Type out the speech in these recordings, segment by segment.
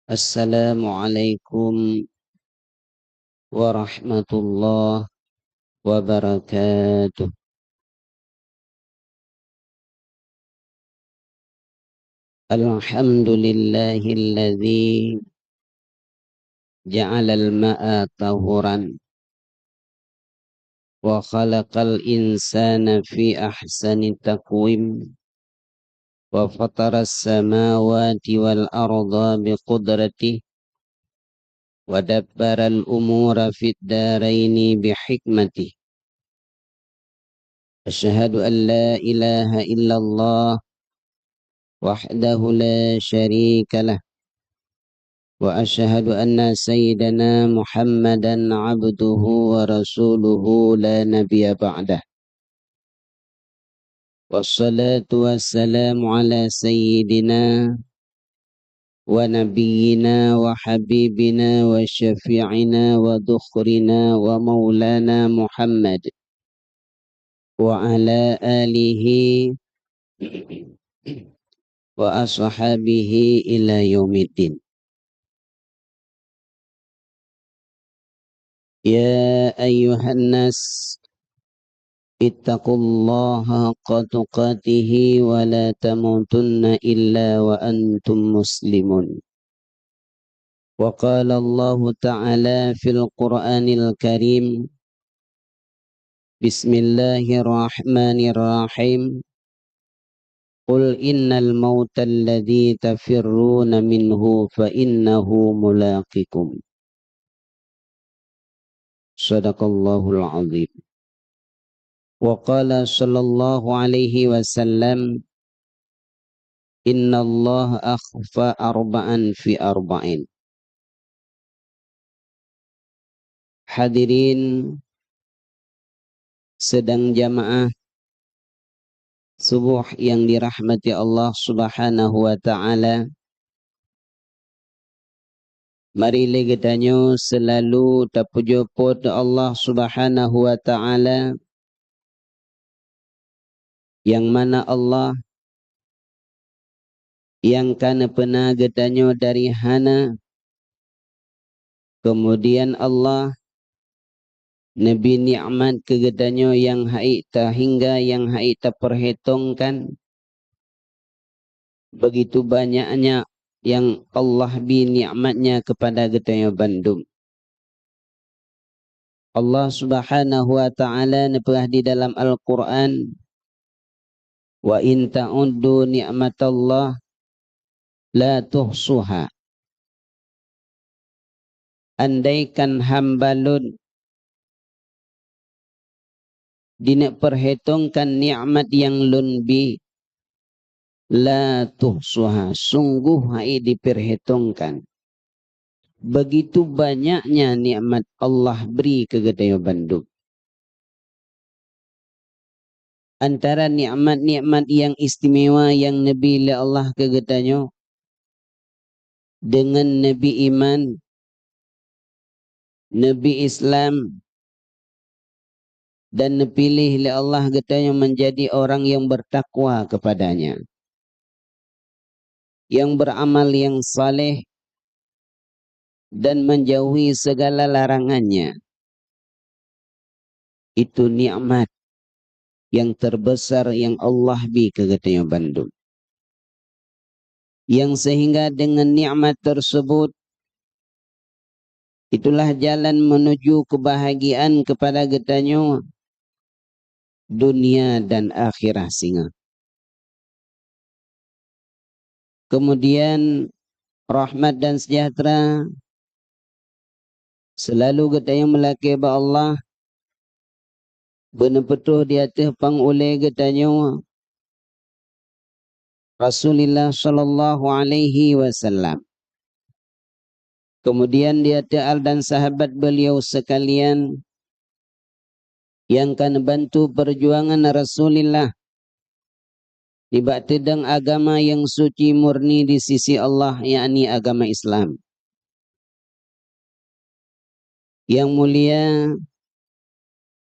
Assalamualaikum warahmatullahi wabarakatuh. Alhamdulillahilladzi ja'alal ma'a tahuran wa khalaqal insana fi ahsani taqwim wa fataras samawati wal arda biqudratihi wa dabbaral umura fid daraini bihikmatihi. Asyhadu an la ilaha illallah wahdahu la syarika lah wa asyhadu anna sayyidana Muhammadan abduhu wa rasuluhu la nabiyya ba'dah. Wassalatu wassalamu ala sayyidina wa nabiyyina wa habibina wa syafi'ina wa dhukhrina wa maulana Muhammad wa ala alihi wa ashabihi ila yaumiddin. Ya ayyuhan nas ittaqullaha haqqa tuqatihi wa la tamutunna illa wa antum muslimun. Wa qala Allah ta'ala fil Qur'anil Karim, Bismillahirrahmanirrahim. Qul innal mauta alladhi tafirruna minhu fa innahu mulaqikum. Sadaqallahul azim. Wa qala sallallahu alaihi wasallam, Inna Allah akhfa arba'an fi arba'in. Hadirin sedang jamaah subuh yang dirahmati Allah subhanahu wa ta'ala. Mari legetanyo selalu tapujo pod Allah subhanahu wa ta'ala, yang mana Allah yang kana pernah getanyo dari hana, kemudian Allah Nabi nikmat kegetanyo yang hai ta hingga yang hai ta perhitungkan. Begitu banyaknya yang Allah bi nikmatnya kepada getanyo Bandung. Allah subhanahu wa ta'ala nepah di dalam Al-Quran, wa in ta'uddu ni'matallah la tuhsuha. Andaikan hamba lun dinak perhitungkan nikmat yang lun bi, la tuhsuha, sungguh hai diperhitungkan. Begitu banyaknya nikmat Allah beri ke gedayo Bandung. Antara nikmat-nikmat yang istimewa yang Nabi le Allah ke gedanyo, dengan Nabi iman, Nabi Islam, dan dipilih oleh Allah gedanyo menjadi orang yang bertakwa kepadanya, yang beramal yang saleh dan menjauhi segala larangannya. Itu nikmat yang terbesar yang Allah bi ke gedanyo Bandung. Yang sehingga dengan nikmat tersebut, itulah jalan menuju kebahagiaan kepada gedanyo dunia dan akhirah singa. Kemudian rahmat dan sejahtera selalu gedanyo melaki ba Allah, benar-betul di atas pangulai gedanyo Rasulullah sallallahu alaihi wasallam. Kemudian di atas al dan sahabat beliau sekalian yang kan bantu perjuangan Rasulullah di baktidang agama yang suci murni di sisi Allah, yakni agama Islam. Yang mulia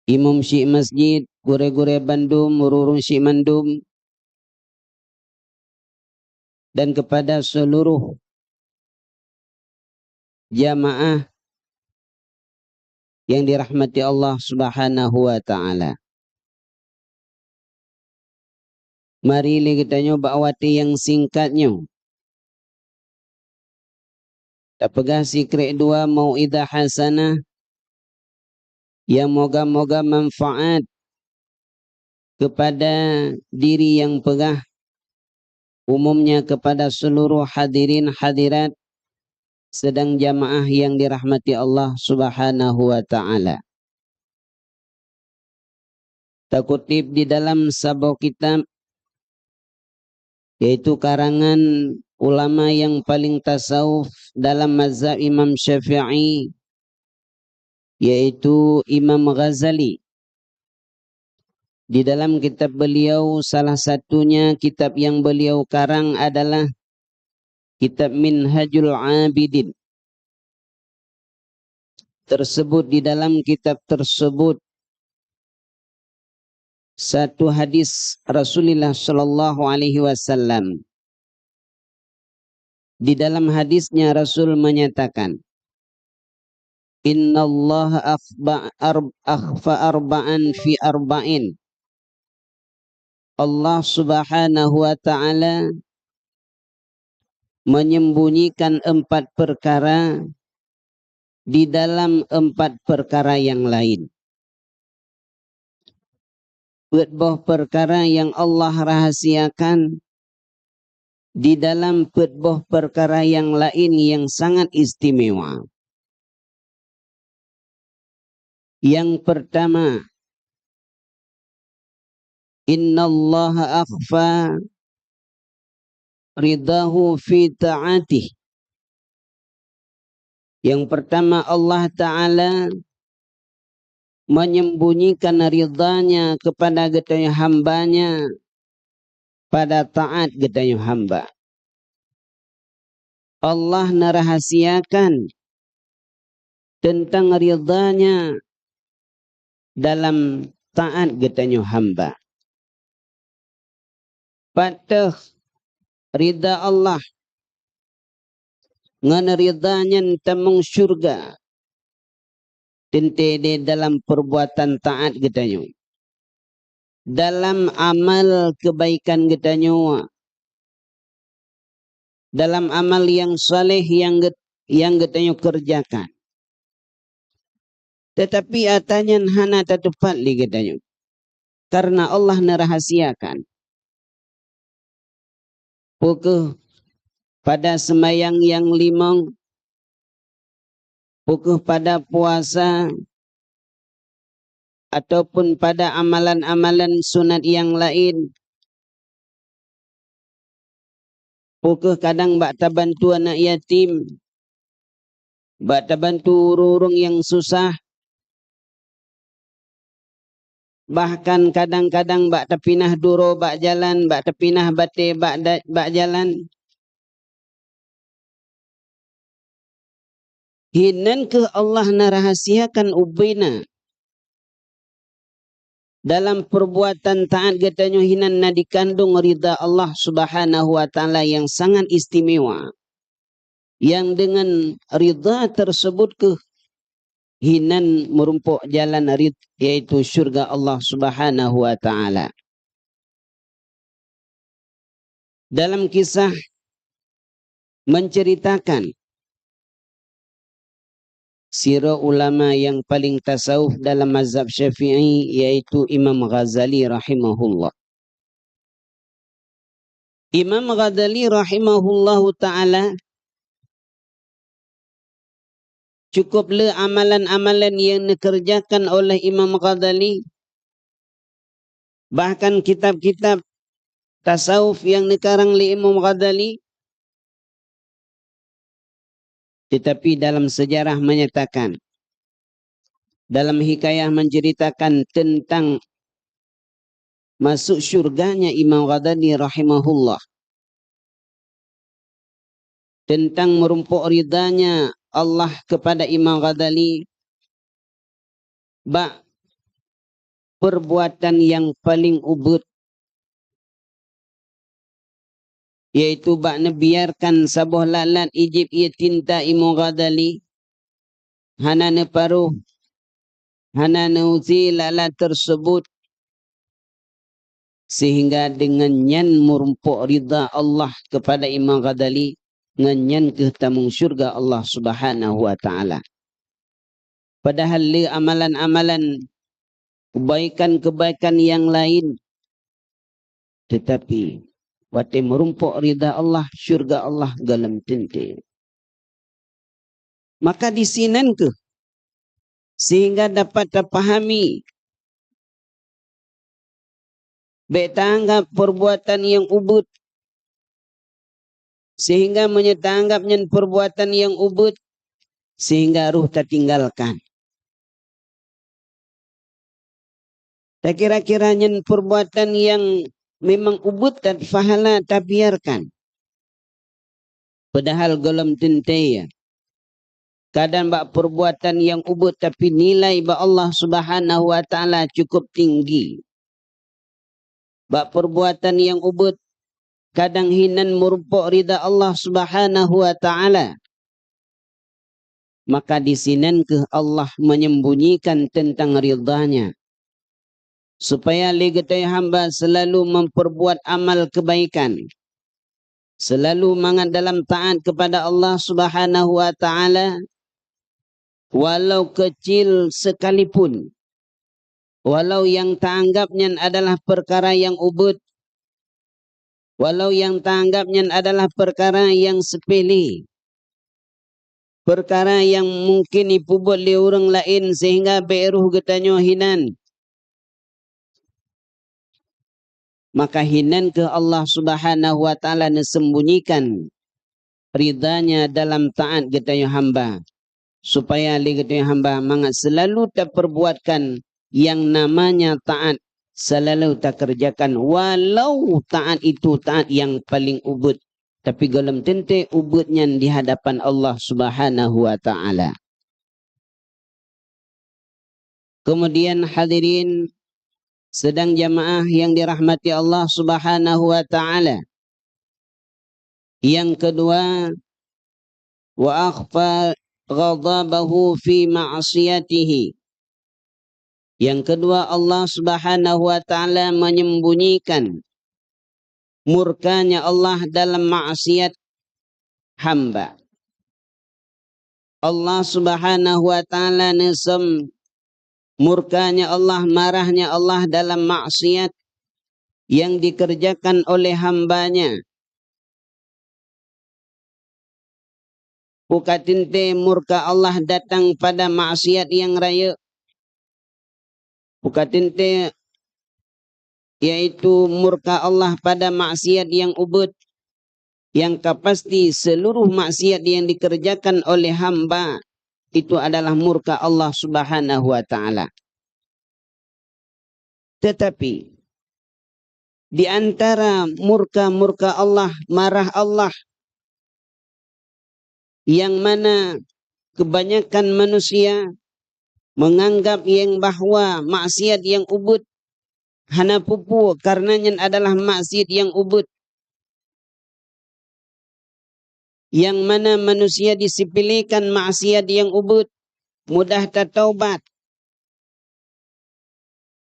Imam Syekh Masjid Gure-Gure Bandung, Mururung Syekh Mandum, dan kepada seluruh jamaah yang dirahmati Allah Subhanahu wa taala. Mari kita nyoba awati yang singkatnya. Tak pegah sikrik dua mau'idah hasanah yang moga-moga manfaat kepada diri yang pegah, umumnya kepada seluruh hadirin hadirat sedang jamaah yang dirahmati Allah Subhanahu wa taala. Takutip di dalam sebuah kitab yaitu karangan ulama yang paling tasawuf dalam mazhab Imam Syafi'i, yaitu Imam Ghazali. Di dalam kitab beliau, salah satunya kitab yang beliau karang adalah kitab Minhajul Abidin. Tersebut di dalam kitab tersebut satu hadis Rasulullah sallallahu alaihi wasallam. Di dalam hadisnya Rasul menyatakan, Inna Allah akhfa arba'an fi arba'in. Allah Subhanahu wa taala menyembunyikan 4 perkara di dalam 4 perkara yang lain. Betboh perkara yang Allah rahasiakan di dalam betboh perkara yang lain yang sangat istimewa. Yang pertama, Inna Allah akhfa ridahu fi ta'atih. Yang pertama, Allah Ta'ala menyembunyikan ridhanya kepada getanya hambanya pada taat getanya hamba. Allah narahasiakan tentang ridhanya dalam taat getanya hamba. Patah ridha Allah ngana ridhanya temung syurga tente di dalam perbuatan taat getanya, dalam amal kebaikan getanya, dalam amal yang saleh yang getanya kerjakan. Tetapi atanya hana tepat li getanya, karena Allah narahasiakan. Pukul pada sembahyang yang 5, pukul pada puasa, ataupun pada amalan-amalan sunat yang lain. Pukul kadang bakta bantu anak yatim, bakta bantu urung yang susah, bahkan kadang-kadang bakta pinah duro bak jalan, bakta pinah bate bak jalan. Hinan ke Allah narahasiakan ubina dalam perbuatan taat getanya hinan na dikandung ridha Allah Subhanahu wa taala yang sangat istimewa. Yang dengan ridha tersebut ke hinan merumpuk jalan ridha, yaitu syurga Allah Subhanahu wa taala. Dalam kisah menceritakan sirah ulama yang paling tasawuf dalam mazhab Syafi'i, yaitu Imam Ghazali rahimahullah. Imam Ghazali rahimahullahu ta'ala cukuplah amalan-amalan yang dikerjakan oleh Imam Ghazali, bahkan kitab-kitab tasawuf yang dikarang oleh Imam Ghazali. Tetapi dalam sejarah menyatakan, dalam hikayah menceritakan tentang masuk syurganya Imam Ghazali rahimahullah, tentang merumpuk ridhanya Allah kepada Imam Ghazali, bak perbuatan yang paling ubud Iaitu bakna biarkan sabuh lalat ijib ia tinta imu gadali. Hanana paruh. Hanana uzi lalat tersebut. Sehingga dengan nyan merumpuk rida Allah kepada Imam Ghazali, dengan nyan ketamung syurga Allah Subhanahu wa taala. Padahal li amalan-amalan kebaikan-kebaikan yang lain, tetapi wate merumpuk rida Allah, syurga Allah galam tente. Maka di sinan ke sehingga dapat terpahami baik tanggap perbuatan yang ubud, sehingga menyetanggapnya perbuatan yang ubud, sehingga ruh tertinggalkan. Tak kira-kiranya perbuatan yang memang ubud dan fahala tak biarkan. Padahal golem tentaya. Kadang bak perbuatan yang ubud tapi nilai bak Allah Subhanahu wa taala cukup tinggi. Bak perbuatan yang ubud kadang hinan merumpuk rida Allah Subhanahu wa taala. Maka di sinan ke Allah menyembunyikan tentang ridanya. Supaya ligatai hamba selalu memperbuat amal kebaikan. Selalu mangat dalam taat kepada Allah Subhanahu wa taala. Walau kecil sekalipun. Walau yang tanggapnya adalah perkara yang ubud. Walau yang tanggapnya adalah perkara yang sepele. Perkara yang mungkin ipubut li orang lain sehingga beruh getanyo hinan. Maka hinan ke Allah Subhanahu wa taala nesembunyikan ridanya dalam taat getanyo hamba. Supaya li getanyo hamba mangat selalu tak perbuatkan yang namanya taat, selalu tak kerjakan walau taat itu taat yang paling ubud, tapi galam tente ubudnya di hadapan Allah Subhanahu wa taala. Kemudian hadirin sedang jamaah yang dirahmati Allah Subhanahu wa taala. Yang kedua, wa akhfa ghadabahu fi ma'siyatihi. Yang kedua, Allah Subhanahu wa taala menyembunyikan murkanya Allah dalam maksiat hamba. Allah Subhanahu wa taala nesem murkanya Allah, marahnya Allah dalam maksiat yang dikerjakan oleh hambanya. Pukatinte murka Allah datang pada maksiat yang raya. Pukatinte yaitu murka Allah pada maksiat yang ubud, yang kapasti seluruh maksiat yang dikerjakan oleh hamba itu adalah murka Allah Subhanahu wa taala. Tetapi di antara murka-murka Allah, marah Allah, yang mana kebanyakan manusia menganggap yang bahwa maksiat yang ubud hana pupu karenanya adalah maksiat yang ubud. Yang mana manusia disepelekan maksiat yang ubud, mudah tertaubat.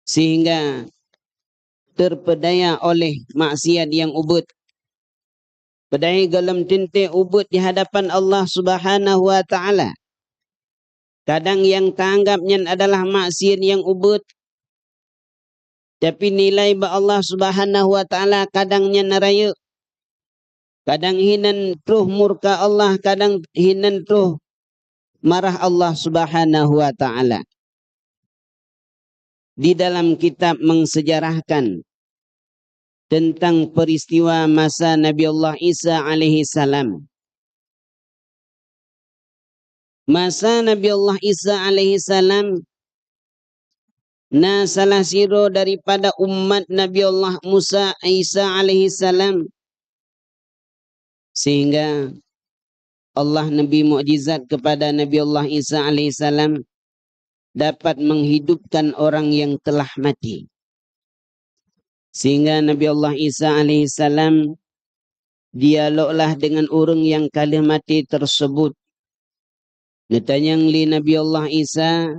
Sehingga terpedaya oleh maksiat yang ubud. Pedaya galam tinte ubud di hadapan Allah Subhanahu wa taala. Kadang yang tanggapnya adalah maksiat yang ubud. Tapi nilai ba Allah Subhanahu wa taala kadangnya naraya. Kadang hinan truh murka Allah, kadang hinan truh marah Allah Subhanahu wa taala. Di dalam kitab mensejarahkan tentang peristiwa masa Nabi Allah Isa alaihi salam. Masa Nabi Allah Isa alaihi salam, salah siro daripada umat Nabi Allah Musa Isa alaihi salam, sehingga Allah Nabi mukjizat kepada Nabi Allah Isa alaihi salam dapat menghidupkan orang yang telah mati. Sehingga Nabi Allah Isa alaihi salam dialoglah dengan orang yang kalah mati tersebut. Natanyang li Nabi Allah Isa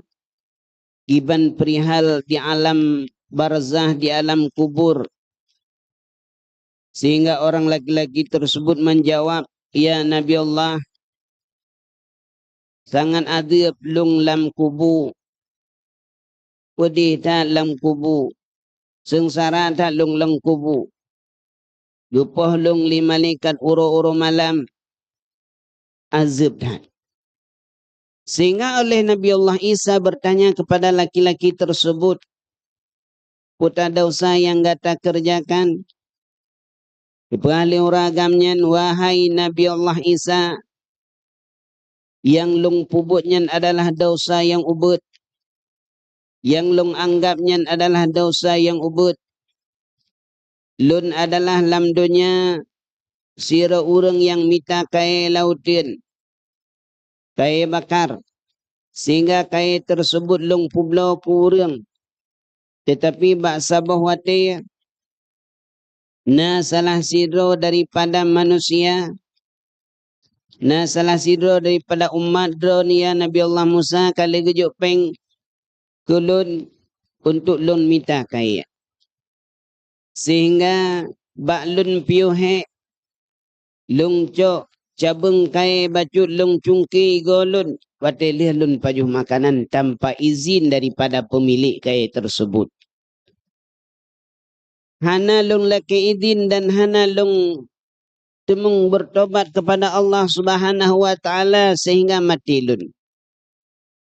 iban perihal di alam barzah, di alam kubur. Sehingga orang laki-laki tersebut menjawab, ya Nabi Allah, sangat adab lung lam kubu, pedih tak lam kubu, sengsara tak lung lam kubu, lupa lung li malaikat uro-uro malam, azab tak. Sehingga oleh Nabi Allah Isa bertanya kepada laki-laki tersebut, puta dosa yang gata kerjakan. Kepala ragamnya, wahai Nabi Allah Isa, yang lung pubutnya adalah dosa yang ubud, yang lung anggapnya adalah dosa yang ubud. Lun adalah lam dunia sira urang yang mita kai lautin, kai bakar, sehingga kai tersebut lung publau purang. Tetapi baksa bahwati na salah sidro daripada manusia, na salah sidro daripada umat dunia Nabi Allah Musa kali gejuk peng kulun untuk lun mita kaya. Sehingga bak lun piuhe lung cok cabeng kaya bacut lung cungki golun watelih lun pajuh makanan tanpa izin daripada pemilik kaya tersebut. Hana lung laki izin dan hana lung temung bertobat kepada Allah Subhanahu wa taala sehingga mati lun.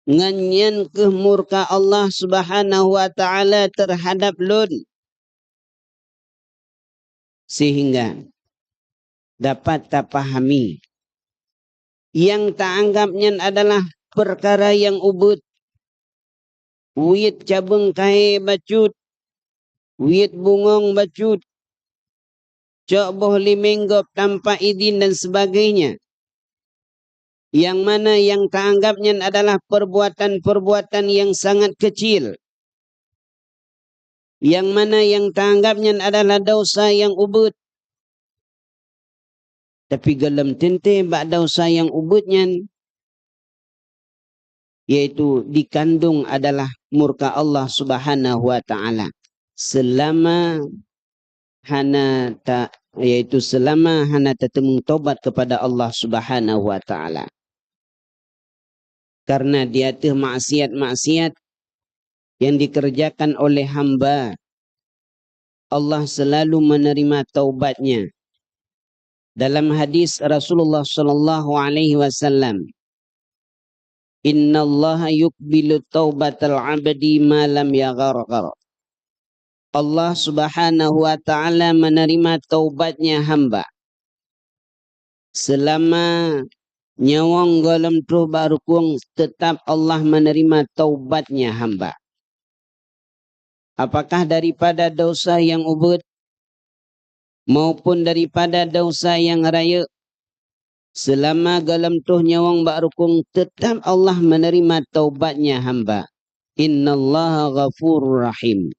Nganyan ke murka Allah Subhanahu wa taala terhadap lun. Sehingga dapat tak pahami yang tak anggapnya adalah perkara yang ubud. Wit cabung kai bacut, wit bungong bacut, cok boleh menggop tanpa izin dan sebagainya. Yang mana yang tak anggapnya adalah perbuatan-perbuatan yang sangat kecil. Yang mana yang tak anggapnya adalah dosa yang ubud. Tapi galam tente bak dosa yang ubudnya, yaitu dikandung adalah murka Allah Subhanahu wa taala. Selama hana tak, yaitu selama hana tetemu tobat kepada Allah Subhanahu wa taala. Karena dia tu maksiat-maksiat yang dikerjakan oleh hamba, Allah selalu menerima taubatnya. Dalam hadis Rasulullah sallallahu alaihi wasallam, innallaha yuqbilu taubatal 'abdi ma lam yagharghar. Allah Subhanahu wa taala menerima taubatnya hamba selama nyawang golem tuh barukung, tetap Allah menerima taubatnya hamba. Apakah daripada dosa yang ubud maupun daripada dosa yang raya, selama golem tuh nyawang barukung, tetap Allah menerima taubatnya hamba. Innallaha ghafurur rahim.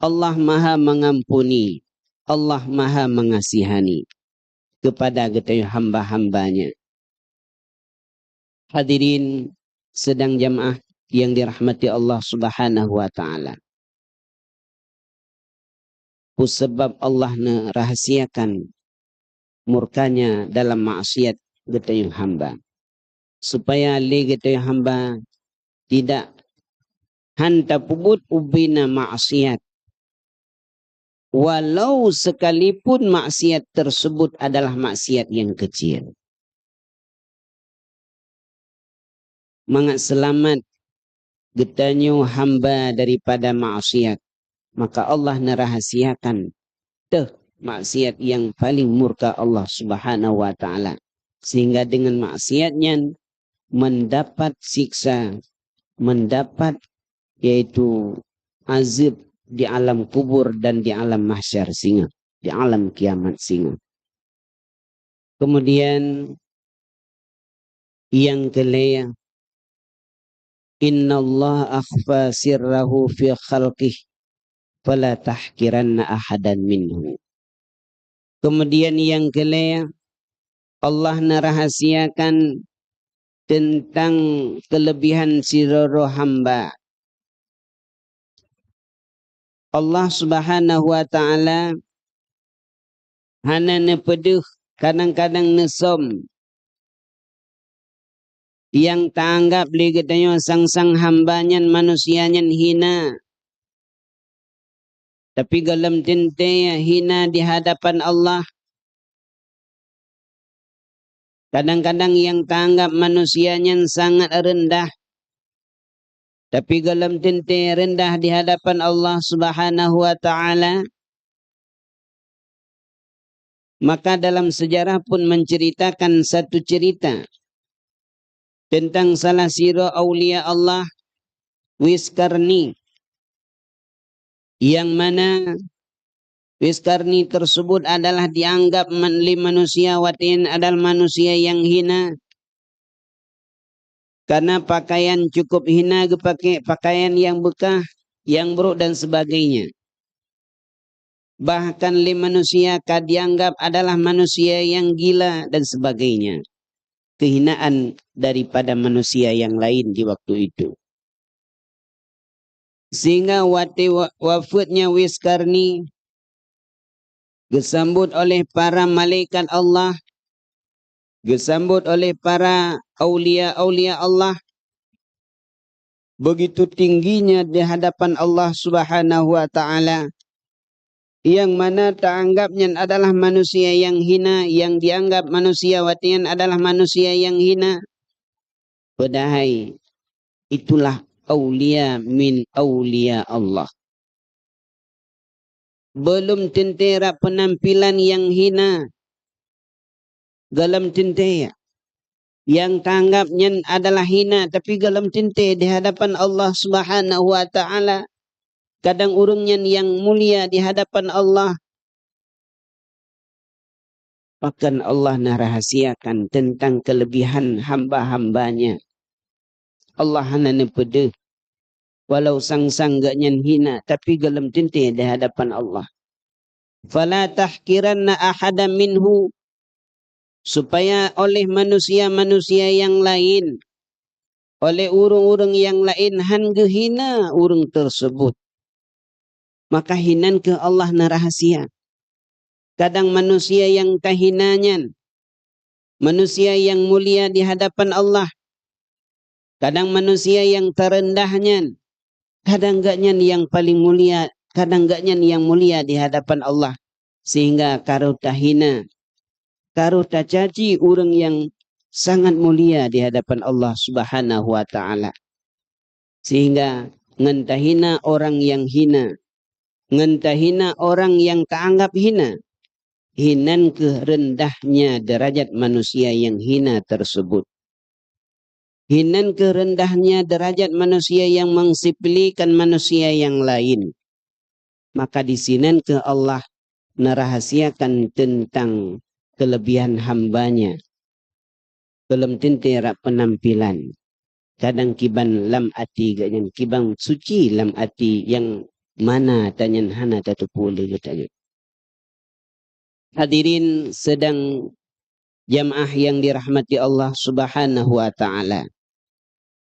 Allah maha mengampuni, Allah maha mengasihani kepada kita hamba-hambanya. Hadirin sedang jamaah yang dirahmati Allah Subhanahu wa taala. Sebab Allah rahasiakan murkanya dalam maksiat kita hamba. Supaya kita hamba tidak hanta pubut ubina maksiat. Walau sekalipun maksiat tersebut adalah maksiat yang kecil. Mangat selamat getanyo hamba daripada maksiat, maka Allah nerahasiakan maksiat yang paling murka Allah Subhanahu wa taala, sehingga dengan maksiatnya mendapat siksa, mendapat yaitu azab di alam kubur dan di alam mahsyar singa, di alam kiamat singa. Kemudian yang kelima, inna Allah akhfa sirrahu fi khalqih fala tahkiranna ahadan minhu. Kemudian yang kelima, Allah narahasiakan tentang kelebihan siroro hamba. Allah Subhanahu wa taala hana nepeduh kadang-kadang nesom yang tanggap ligatnya sang-sang hambanya manusianya hina. Tapi galam tinte hina di hadapan Allah. Kadang-kadang yang tanggap manusianya sangat rendah. Tapi galam tinte rendah di hadapan Allah Subhanahu wa taala. Maka dalam sejarah pun menceritakan satu cerita tentang salah siro aulia Allah Wiskarni, yang mana Wiskarni tersebut adalah dianggap manusia watin adalah manusia yang hina karena pakaian cukup hina, pakai pakaian yang bekah, yang buruk dan sebagainya. Bahkan manusia dianggap adalah manusia yang gila dan sebagainya. Kehinaan daripada manusia yang lain di waktu itu. Sehingga wafatnya Wiskarni disambut oleh para malaikat Allah, disambut oleh para aulia-aulia Allah. Begitu tingginya di hadapan Allah Subhanahu wa taala, yang mana teranggapnya adalah manusia yang hina, yang dianggap manusia watian adalah manusia yang hina. Padahal itulah aulia min aulia Allah. Belum tentera penampilan yang hina. Galam tentera yang tanggapnya adalah hina, tapi galam tentera di hadapan Allah Subhanahu wa taala. Kadang urungnya yang mulia di hadapan Allah. Bahkan Allah narahasiakan tentang kelebihan hamba-hambanya. Allah hana nepede. Walau sang-sang gaknya hina, tapi galam tinte di hadapan Allah. Fala tahkiranna ahada minhu. Supaya oleh manusia-manusia yang lain, oleh urung-urung yang lain, hangga hina urung tersebut. Maka hinan ke Allah narahasia. Kadang manusia yang kahinanya, manusia yang mulia di hadapan Allah. Kadang manusia yang terendahnya, kadang gaknya yang paling mulia, kadang gaknya yang mulia di hadapan Allah. Sehingga karo tahina, karo tacaci orang yang sangat mulia di hadapan Allah Subhanahu wa taala. Sehingga ngentahina orang yang hina, ngentahina orang yang keanggap hina, hinan ke rendahnya derajat manusia yang hina tersebut. Hinan ke rendahnya derajat manusia yang mengsipilikan manusia yang lain. Maka disinan ke Allah narahasiakan tentang kelebihan hambanya. Belum tentera penampilan. Kadang kiban lam ati ganyan, kibang suci lam ati yang mana tanyan hana tatupuli katanya. Hadirin sedang jamaah yang dirahmati Allah Subhanahu wa taala.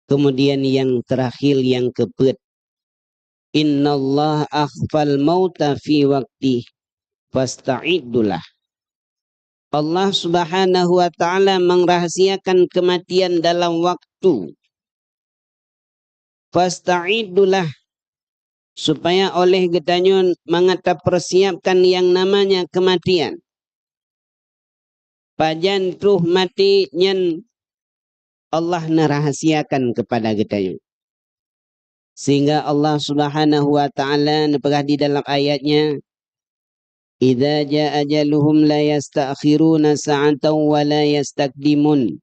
Kemudian yang terakhir yang keempat, innallaha akhfal mauta fi waqti fasta'iddulah. Allah Subhanahu wa taala mengrahasiakan kematian dalam waktu. Fasta'iddulah, supaya oleh getanyun mengata persiapkan yang namanya kematian. Pajan truh mati nyen Allah narahasiakan kepada getanyun. Sehingga Allah Subhanahu wa taala nepegah di dalam ayatnya, idza jaa ajaluhum la yasta'khiruna sa'atan wa la yastaqdimun.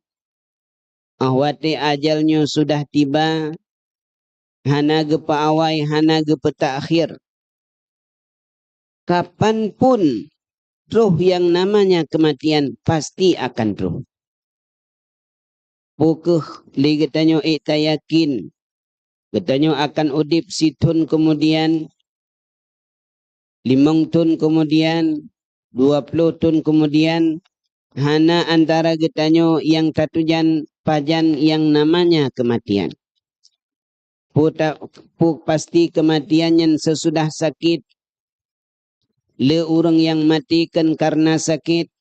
Ahwate ajalnya sudah tiba, hana gepa awai, hana gepa ta'khir. Kapanpun roh yang namanya kematian pasti akan roh. Pukul li getanyo ita yakin, getanyo akan udip situn kemudian, 5 tahun kemudian, 20 tahun kemudian hana antara getanyo yang tatujan pajan yang namanya kematian. Pasti kematian yang sesudah sakit. Le orang yang matikan karena sakit.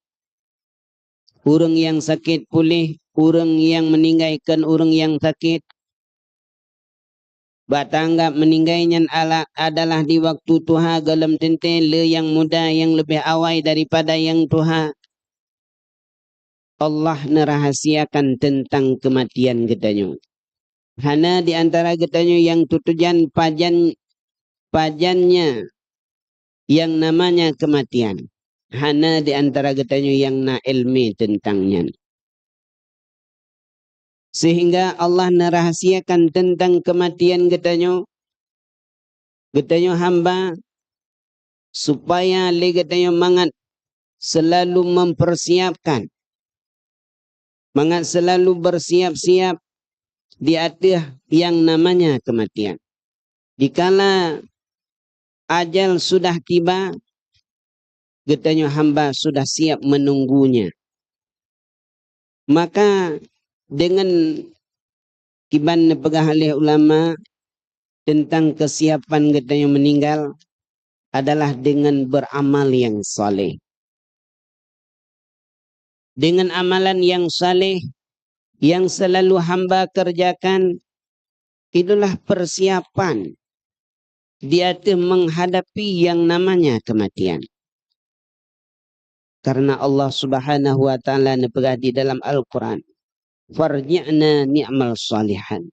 Orang yang sakit pulih. Orang yang meninggalkan orang yang sakit. Batanggap meninggalnya adalah di waktu Tuhan galam tente le yang muda yang lebih awal daripada yang Tuhan. Allah nerahasiakan tentang kematian getanyo. Hana di antara getanyo yang tutujan pajannya yang namanya kematian. Hana di antara getanyo yang na ilmi tentangnya. Sehingga Allah nerahasiakan tentang kematian getanyo. Getanyo hamba supaya le getanyo mangat selalu mempersiapkan. Mangat selalu bersiap-siap di atas yang namanya kematian. Dikala ajal sudah tiba, getanyo hamba sudah siap menunggunya. Maka dengan kiban nepegah oleh ulama tentang kesiapan getanyo meninggal adalah dengan beramal yang saleh. Dengan amalan yang saleh yang selalu hamba kerjakan, itulah persiapan di atas menghadapi yang namanya kematian. Karena Allah Subhanahu wa taala nepegah di dalam Al-Quran, farji'na ni'mal salihan.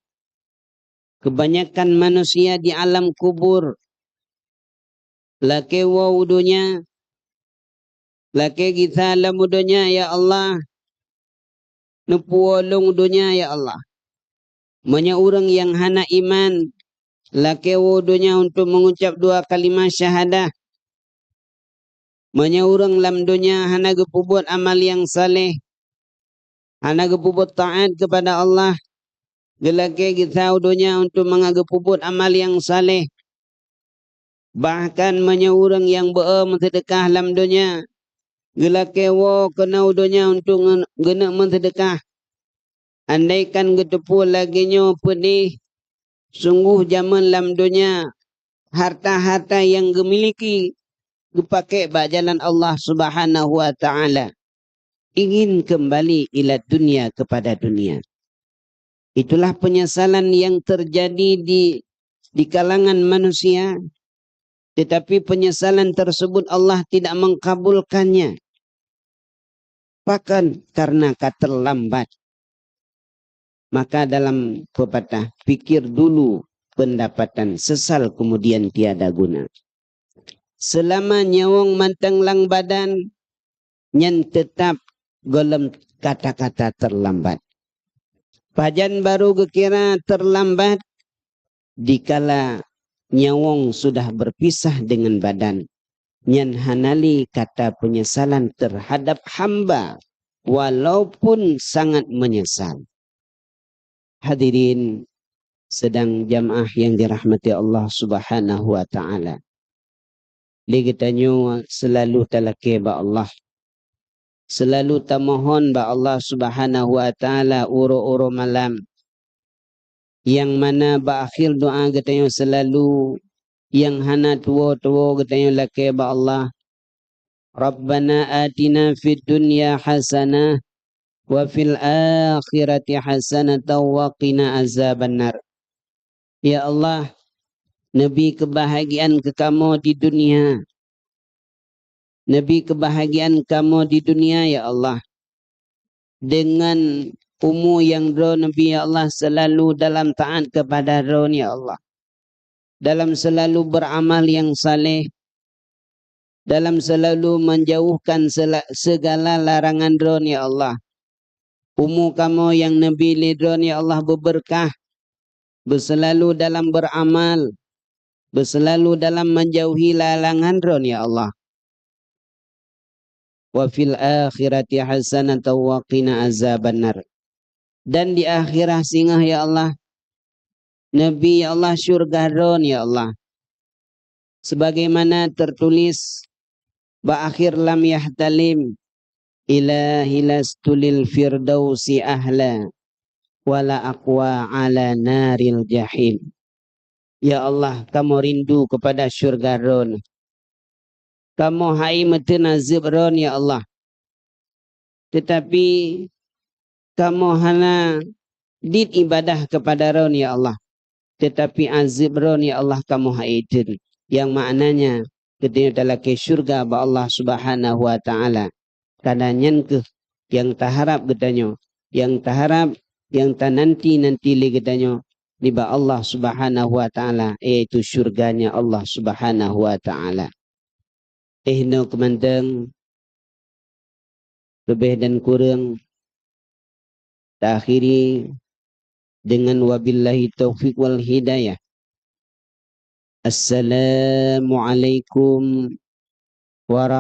Kebanyakan manusia di alam kubur laki wawudunya, laki kita lamudunya, ya Allah, nupuolong dunia, ya Allah. Banyak orang yang hana iman, laki wawudunya untuk mengucap 2 kalimat syahadah. Banyak orang dalam dunia hana gepubut amal yang saleh, hana gepubut taat kepada Allah. Gelake kita dunia untuk mengagepubut amal yang saleh. Bahkan banyak orang yang bersedekah dalam dunia. Gelake wo kena dunia untuk gena mensedekah. Andaikan getepu laginya pedih. Sungguh zaman dalam dunia. Harta-harta yang gemiliki. Dipakai bak jalan Allah Subhanahu wa ta'ala. Ingin kembali ila dunia kepada dunia. Itulah penyesalan yang terjadi di kalangan manusia. Tetapi penyesalan tersebut Allah tidak mengkabulkannya. Bahkan karena keterlambat. Maka dalam pepatah, pikir dulu pendapatan, sesal kemudian tiada guna. Selama nyawang mantang lang badan, nyan tetap golem kata-kata terlambat. Pajan baru kekira terlambat, dikala nyawang sudah berpisah dengan badan. Nyan hanali kata penyesalan terhadap hamba. Walaupun sangat menyesal. Hadirin sedang jamaah yang dirahmati Allah Subhanahu wa ta'ala. Ligitanyo selalu talaki ba Allah. Selalu tamohon ba Allah Subhanahu wa ta'ala uro-uro malam. Yang mana ba akhir doa getanyo selalu yang hana tuwo-tuwo getanyo laki ba Allah. Rabbana atina fid dunya hasanah wa fil akhirati hasanah wa qina azabannar. Ya Allah, Nabi kebahagiaan ke kamu di dunia. Nabi kebahagiaan kamu di dunia, ya Allah. Dengan umur yang roh Nabi, ya Allah, selalu dalam taat kepada roh, ya Allah. Dalam selalu beramal yang saleh. Dalam selalu menjauhkan segala larangan roh, ya Allah. Umur kamu yang Nabi lidron, ya Allah, berberkah. Berselalu dalam beramal. Berselalu dalam menjauhi larangan roh, ya Allah. Wa fil akhirati hasanatan wa qina azabannar. Dan di akhirah singgah, ya Allah, Nabi, ya Allah, syurga ron, ya Allah. Sebagaimana tertulis Ba akhir lam yahtalim ilahi lastulil firdausi ahla wala aqwa ala naril jahim. Ya Allah, kamu rindu kepada syurga ron. Kamu hai mete nazib ron ya Allah. Tetapi kamu hana dit ibadah kepada ron ya Allah. Tetapi azib ron ya Allah kamu haitin. Yang maknanya ketika dalam ke syurga ba Allah Subhanahu wa taala. Karena nyenke yang taharap gedanyo, yang taharap yang nanti li gedanyo niba Allah Subhanahu wa taala, yaitu syurganya Allah Subhanahu wa taala. No kemandang lebih dan kurang tak akhiri dengan wabillahi taufiq wal hidayah. Assalamualaikum warahmatullahi